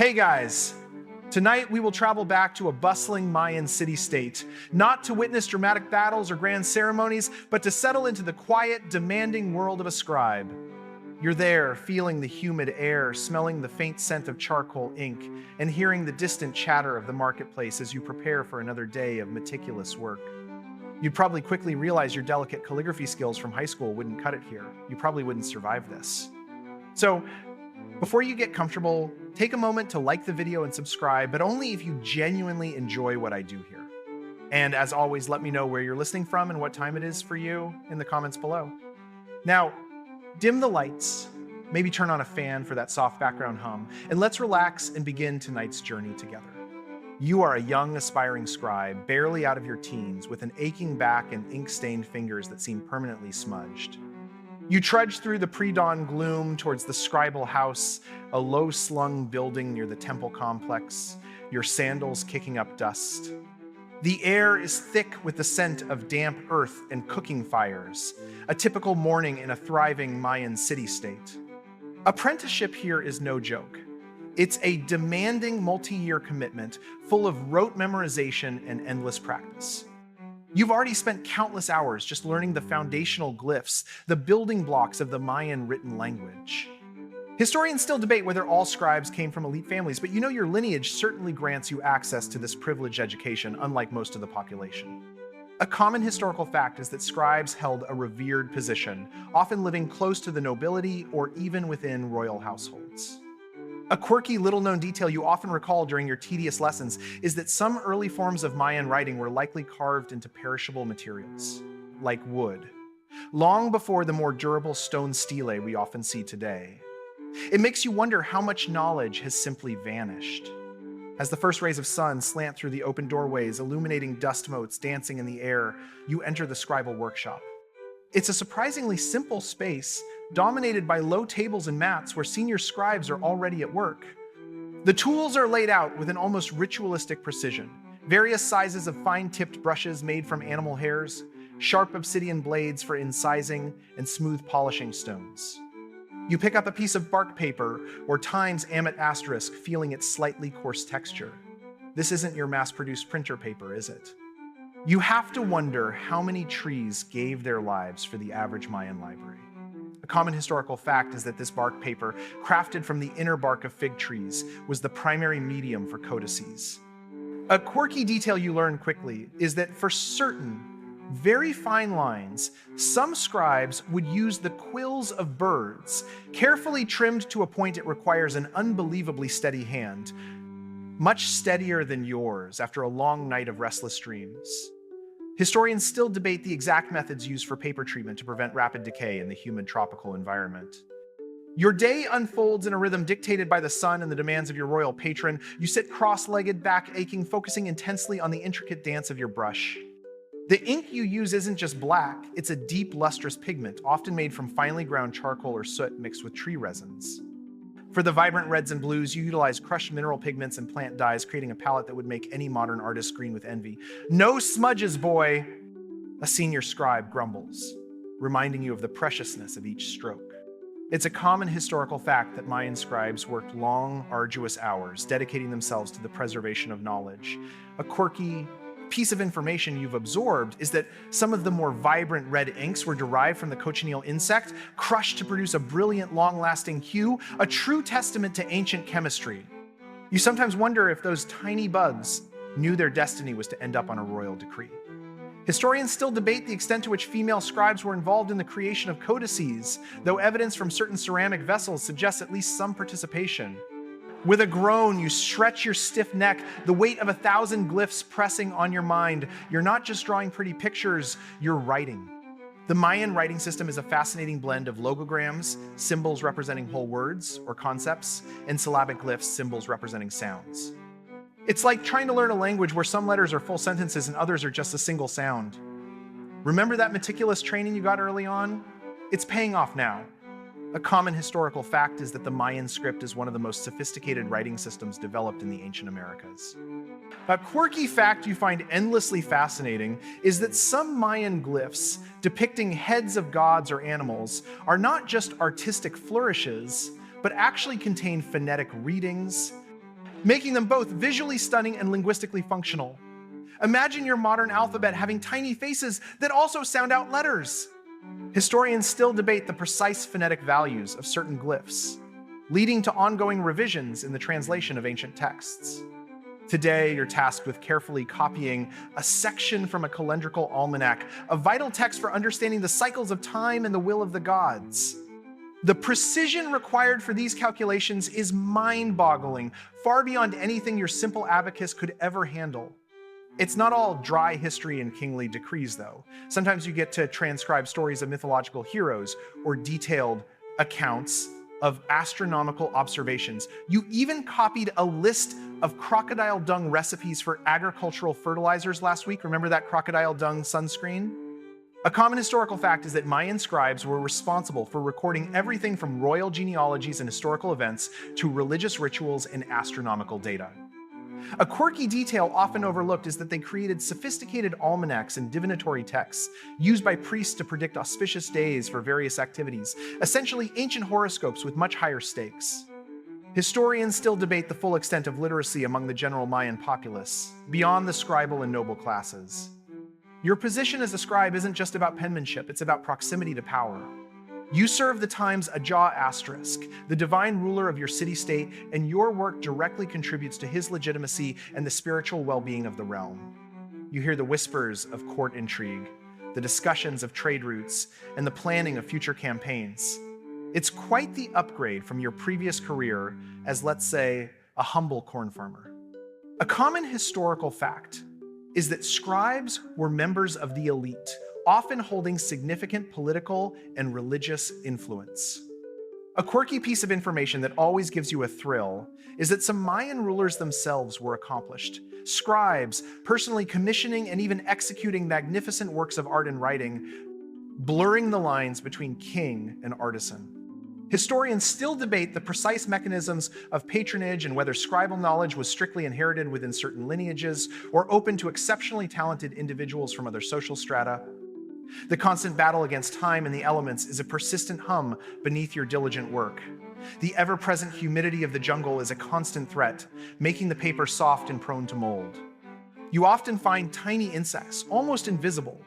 Hey guys! Tonight we will travel back to a bustling Mayan city-state, not to witness dramatic battles or grand ceremonies, but to settle into the quiet, demanding world of a scribe. You're there, feeling the humid air, smelling the faint scent of charcoal ink, and hearing the distant chatter of the marketplace as you prepare for another day of meticulous work. You'd probably quickly realize your delicate calligraphy skills from high school wouldn't cut it here. You probably wouldn't survive this. So, before you get comfortable, take a moment to like the video and subscribe, but only if you genuinely enjoy what I do here. And as always, let me know where you're listening from and what time it is for you in the comments below. Now, dim the lights, maybe turn on a fan for that soft background hum, and let's relax and begin tonight's journey together. You are a young, aspiring scribe, barely out of your teens, with an aching back and ink-stained fingers that seem permanently smudged. You trudge through the pre-dawn gloom towards the scribal house, a low-slung building near the temple complex, your sandals kicking up dust. The air is thick with the scent of damp earth and cooking fires, a typical morning in a thriving Mayan city-state. Apprenticeship here is no joke. It's a demanding multi-year commitment full of rote memorization and endless practice. You've already spent countless hours just learning the foundational glyphs, the building blocks of the Mayan written language. Historians still debate whether all scribes came from elite families, but you know your lineage certainly grants you access to this privileged education, unlike most of the population. A common historical fact is that scribes held a revered position, often living close to the nobility or even within royal households. A quirky, little-known detail you often recall during your tedious lessons is that some early forms of Mayan writing were likely carved into perishable materials, like wood, long before the more durable stone stelae we often see today. It makes you wonder how much knowledge has simply vanished. As the first rays of sun slant through the open doorways, illuminating dust motes dancing in the air, you enter the scribal workshop. It's a surprisingly simple space, dominated by low tables and mats where senior scribes are already at work. The tools are laid out with an almost ritualistic precision. Various sizes of fine-tipped brushes made from animal hairs, sharp obsidian blades for incising, and smooth polishing stones. You pick up a piece of bark paper or Times amate asterisk, feeling its slightly coarse texture. This isn't your mass-produced printer paper, is it? You have to wonder how many trees gave their lives for the average Mayan library. A common historical fact is that this bark paper, crafted from the inner bark of fig trees, was the primary medium for codices. A quirky detail you learn quickly is that for certain, very fine lines, some scribes would use the quills of birds, carefully trimmed to a point it requires an unbelievably steady hand, much steadier than yours after a long night of restless dreams. Historians still debate the exact methods used for paper treatment to prevent rapid decay in the humid tropical environment. Your day unfolds in a rhythm dictated by the sun and the demands of your royal patron. You sit cross-legged, back aching, focusing intensely on the intricate dance of your brush. The ink you use isn't just black, it's a deep, lustrous pigment, often made from finely ground charcoal or soot mixed with tree resins. For the vibrant reds and blues, you utilize crushed mineral pigments and plant dyes, creating a palette that would make any modern artist green with envy. No smudges, boy! A senior scribe grumbles, reminding you of the preciousness of each stroke. It's a common historical fact that Mayan scribes worked long, arduous hours, dedicating themselves to the preservation of knowledge. A quirky piece of information you've absorbed is that some of the more vibrant red inks were derived from the cochineal insect, crushed to produce a brilliant, long-lasting hue, a true testament to ancient chemistry. You sometimes wonder if those tiny bugs knew their destiny was to end up on a royal decree. Historians still debate the extent to which female scribes were involved in the creation of codices, though evidence from certain ceramic vessels suggests at least some participation. With a groan, you stretch your stiff neck, the weight of 1,000 glyphs pressing on your mind. You're not just drawing pretty pictures, you're writing. The Mayan writing system is a fascinating blend of logograms, symbols representing whole words or concepts, and syllabic glyphs, symbols representing sounds. It's like trying to learn a language where some letters are full sentences and others are just a single sound. Remember that meticulous training you got early on? It's paying off now. A common historical fact is that the Mayan script is one of the most sophisticated writing systems developed in the ancient Americas. A quirky fact you find endlessly fascinating is that some Mayan glyphs depicting heads of gods or animals are not just artistic flourishes, but actually contain phonetic readings, making them both visually stunning and linguistically functional. Imagine your modern alphabet having tiny faces that also sound out letters. Historians still debate the precise phonetic values of certain glyphs, leading to ongoing revisions in the translation of ancient texts. Today, you're tasked with carefully copying a section from a calendrical almanac, a vital text for understanding the cycles of time and the will of the gods. The precision required for these calculations is mind-boggling, far beyond anything your simple abacus could ever handle. It's not all dry history and kingly decrees, though. Sometimes you get to transcribe stories of mythological heroes or detailed accounts of astronomical observations. You even copied a list of crocodile dung recipes for agricultural fertilizers last week. Remember that crocodile dung sunscreen? A common historical fact is that Mayan scribes were responsible for recording everything from royal genealogies and historical events to religious rituals and astronomical data. A quirky detail often overlooked is that they created sophisticated almanacs and divinatory texts used by priests to predict auspicious days for various activities, essentially ancient horoscopes with much higher stakes. Historians still debate the full extent of literacy among the general Mayan populace, beyond the scribal and noble classes. Your position as a scribe isn't just about penmanship, it's about proximity to power. You serve the time's ajaw asterisk, the divine ruler of your city-state, and your work directly contributes to his legitimacy and the spiritual well-being of the realm. You hear the whispers of court intrigue, the discussions of trade routes, and the planning of future campaigns. It's quite the upgrade from your previous career as, let's say, a humble corn farmer. A common historical fact is that scribes were members of the elite, often holding significant political and religious influence. A quirky piece of information that always gives you a thrill is that some Mayan rulers themselves were accomplished. Scribes, personally commissioning and even executing magnificent works of art and writing, blurring the lines between king and artisan. Historians still debate the precise mechanisms of patronage and whether scribal knowledge was strictly inherited within certain lineages or open to exceptionally talented individuals from other social strata. The constant battle against time and the elements is a persistent hum beneath your diligent work. The ever-present humidity of the jungle is a constant threat, making the paper soft and prone to mold. You often find tiny insects, almost invisible,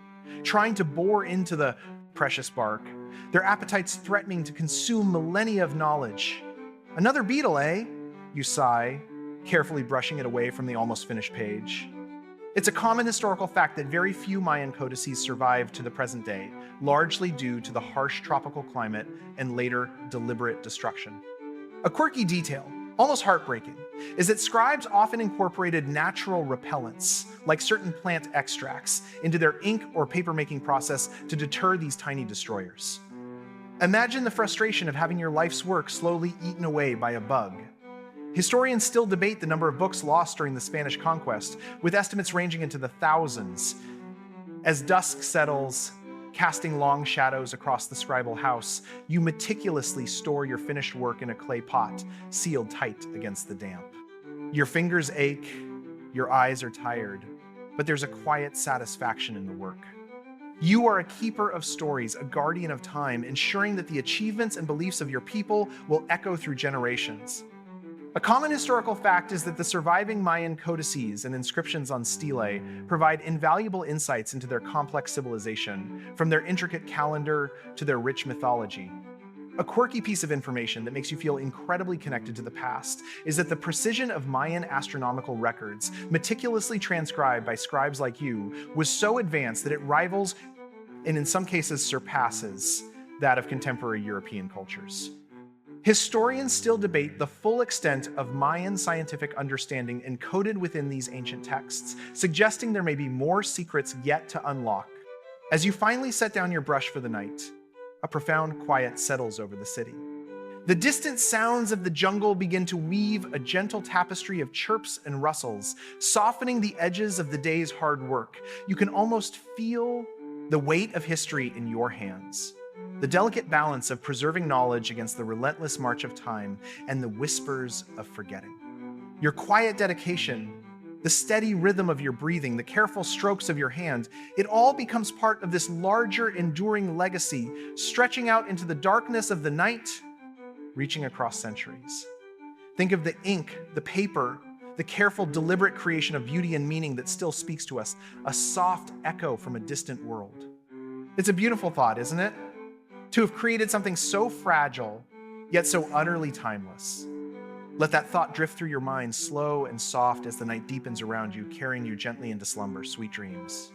trying to bore into the precious bark, their appetites threatening to consume millennia of knowledge. Another beetle, eh? You sigh, carefully brushing it away from the almost finished page. It's a common historical fact that very few Mayan codices survive to the present day, largely due to the harsh tropical climate and later deliberate destruction. A quirky detail, almost heartbreaking, is that scribes often incorporated natural repellents, like certain plant extracts, into their ink or paper-making process to deter these tiny destroyers. Imagine the frustration of having your life's work slowly eaten away by a bug. Historians still debate the number of books lost during the Spanish conquest, with estimates ranging into the thousands. As dusk settles, casting long shadows across the scribal house, you meticulously store your finished work in a clay pot, sealed tight against the damp. Your fingers ache, your eyes are tired, but there's a quiet satisfaction in the work. You are a keeper of stories, a guardian of time, ensuring that the achievements and beliefs of your people will echo through generations. A common historical fact is that the surviving Mayan codices and inscriptions on stelae provide invaluable insights into their complex civilization, from their intricate calendar to their rich mythology. A quirky piece of information that makes you feel incredibly connected to the past is that the precision of Mayan astronomical records, meticulously transcribed by scribes like you, was so advanced that it rivals, and in some cases surpasses, that of contemporary European cultures. Historians still debate the full extent of Mayan scientific understanding encoded within these ancient texts, suggesting there may be more secrets yet to unlock. As you finally set down your brush for the night, a profound quiet settles over the city. The distant sounds of the jungle begin to weave a gentle tapestry of chirps and rustles, softening the edges of the day's hard work. You can almost feel the weight of history in your hands. The delicate balance of preserving knowledge against the relentless march of time and the whispers of forgetting. Your quiet dedication, the steady rhythm of your breathing, the careful strokes of your hand, it all becomes part of this larger, enduring legacy, stretching out into the darkness of the night, reaching across centuries. Think of the ink, the paper, the careful, deliberate creation of beauty and meaning that still speaks to us, a soft echo from a distant world. It's a beautiful thought, isn't it? To have created something so fragile, yet so utterly timeless. Let that thought drift through your mind, slow and soft as the night deepens around you, carrying you gently into slumber. Sweet dreams.